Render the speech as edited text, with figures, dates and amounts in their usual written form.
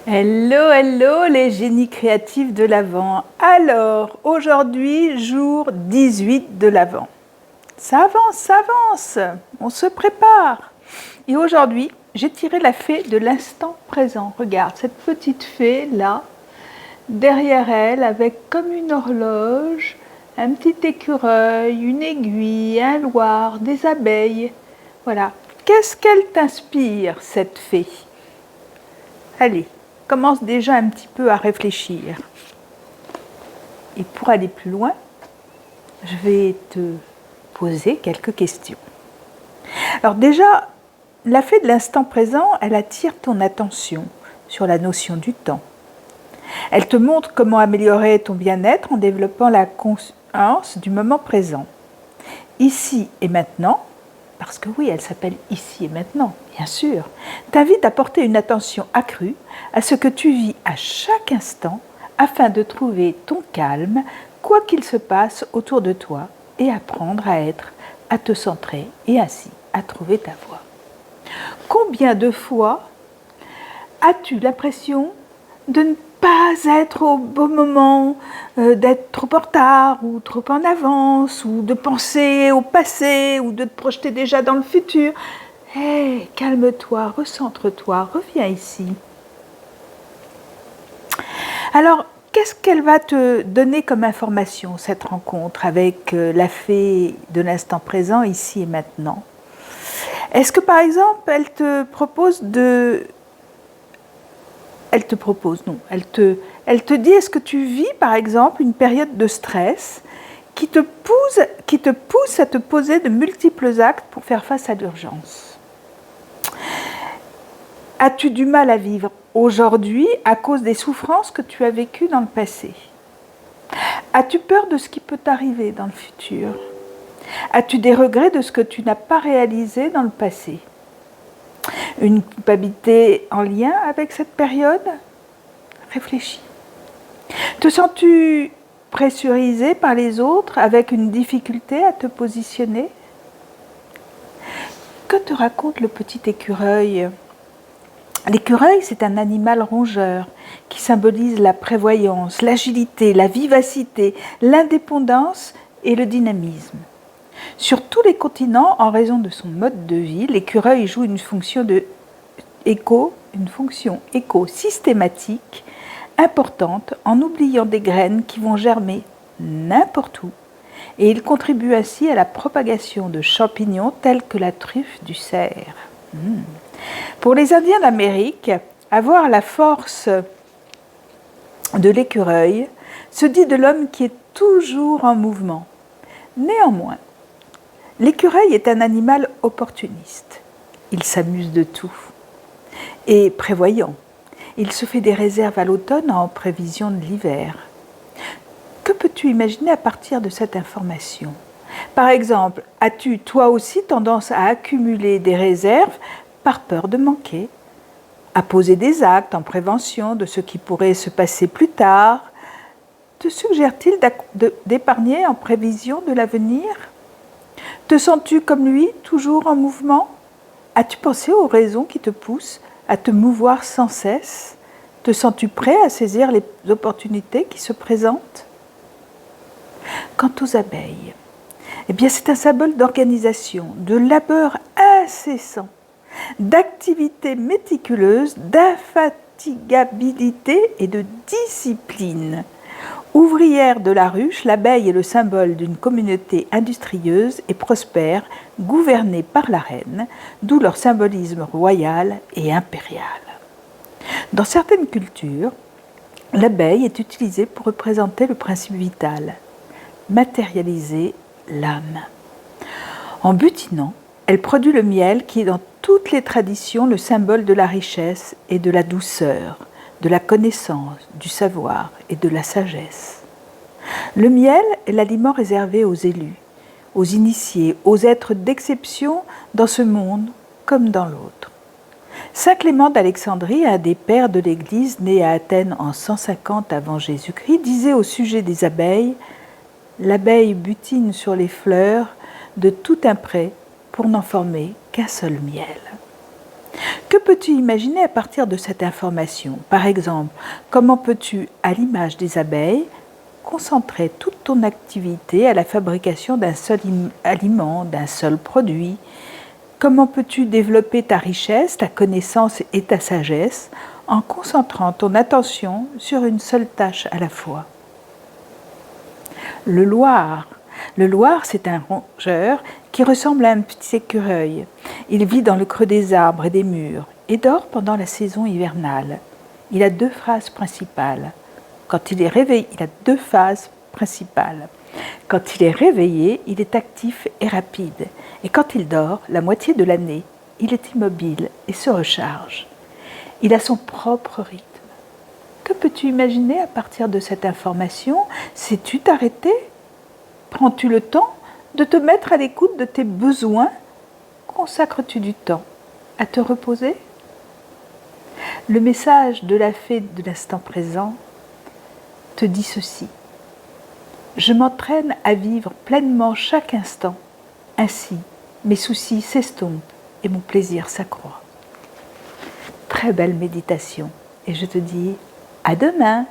Hello, hello les génies créatifs de l'Avent. Alors, aujourd'hui, jour 18 de l'Avent. Ça avance, on se prépare. Et aujourd'hui, j'ai tiré la fée de l'instant présent. Regarde, cette petite fée là, derrière elle, avec comme une horloge, un petit écureuil, une aiguille, un loir, des abeilles. Voilà. Qu'est-ce qu'elle t'inspire, cette fée? Allez, commence déjà un petit peu à réfléchir. Et pour aller plus loin, je vais te poser quelques questions. Alors déjà, la fée de l'instant présent, elle attire ton attention sur la notion du temps. Elle te montre comment améliorer ton bien-être en développant la conscience du moment présent. Ici et maintenant, parce que oui, elle s'appelle Ici et maintenant, bien sûr, t'invite à porter une attention accrue à ce que tu vis à chaque instant afin de trouver ton calme, quoi qu'il se passe autour de toi, et apprendre à te centrer et ainsi à trouver ta voie. Combien de fois as-tu l'impression de ne pas être au bon moment, d'être trop en retard ou trop en avance, ou de penser au passé, ou de te projeter déjà dans le futur? Hé, calme-toi, recentre-toi, reviens ici. Alors, qu'est-ce qu'elle va te donner comme information, cette rencontre avec la fée de l'instant présent, ici et maintenant? Est-ce que par exemple, elle te dit, est-ce que tu vis par exemple une période de stress qui te pousse à te poser de multiples actes pour faire face à l'urgence? As-tu du mal à vivre aujourd'hui à cause des souffrances que tu as vécues dans le passé? As-tu peur de ce qui peut t'arriver dans le futur? As-tu des regrets de ce que tu n'as pas réalisé dans le passé? Une culpabilité en lien avec cette période? Réfléchis. Te sens-tu pressurisé par les autres avec une difficulté à te positionner? Que te raconte le petit écureuil? L'écureuil, c'est un animal rongeur qui symbolise la prévoyance, l'agilité, la vivacité, l'indépendance et le dynamisme. Sur tous les continents, en raison de son mode de vie, l'écureuil joue une fonction éco systématique importante en oubliant des graines qui vont germer n'importe où. Et il contribue ainsi à la propagation de champignons tels que la truffe du cerf. Pour les Indiens d'Amérique, avoir la force de l'écureuil se dit de l'homme qui est toujours en mouvement. Néanmoins, l'écureuil est un animal opportuniste. Il s'amuse de tout. Et prévoyant. Il se fait des réserves à l'automne en prévision de l'hiver. Que peux-tu imaginer à partir de cette information? Par exemple, as-tu toi aussi tendance à accumuler des réserves par peur de manquer, à poser des actes en prévention de ce qui pourrait se passer plus tard? Te suggère-t-il d'épargner en prévision de l'avenir? Te sens-tu comme lui, toujours en mouvement? As-tu pensé aux raisons qui te poussent à te mouvoir sans cesse? Te sens-tu prêt à saisir les opportunités qui se présentent? Quant aux abeilles, eh bien c'est un symbole d'organisation, de labeur incessant, d'activité méticuleuse, d'infatigabilité et de discipline. Ouvrière de la ruche, l'abeille est le symbole d'une communauté industrieuse et prospère, gouvernée par la reine, d'où leur symbolisme royal et impérial. Dans certaines cultures, l'abeille est utilisée pour représenter le principe vital, matérialiser l'âme. En butinant, elle produit le miel qui est dans toutes les traditions le symbole de la richesse et de la douceur, de la connaissance, du savoir et de la sagesse. Le miel est l'aliment réservé aux élus, aux initiés, aux êtres d'exception dans ce monde comme dans l'autre. Saint Clément d'Alexandrie, un des pères de l'Église, né à Athènes en 150 avant Jésus-Christ, disait au sujet des abeilles: « L'abeille butine sur les fleurs de tout un pré pour n'en former qu'un seul miel. » Que peux-tu imaginer à partir de cette information? Par exemple, comment peux-tu, à l'image des abeilles, concentrer toute ton activité à la fabrication d'un seul aliment, d'un seul produit? Comment peux-tu développer ta richesse, ta connaissance et ta sagesse en concentrant ton attention sur une seule tâche à la fois? Le loir. Le loir, c'est un rongeur qui ressemble à un petit écureuil. Il vit dans le creux des arbres et des murs et dort pendant la saison hivernale. Il a deux phases principales. Quand il est réveillé, il a deux phases principales. Quand il est réveillé, il est actif et rapide. Et quand il dort, la moitié de l'année, il est immobile et se recharge. Il a son propre rythme. Que peux-tu imaginer à partir de cette information? Sais-tu t'arrêter? Prends-tu le temps de te mettre à l'écoute de tes besoins? Consacres-tu du temps à te reposer? Le message de la fée de l'instant présent te dit ceci. Je m'entraîne à vivre pleinement chaque instant. Ainsi, mes soucis s'estompent et mon plaisir s'accroît. Très belle méditation et je te dis à demain.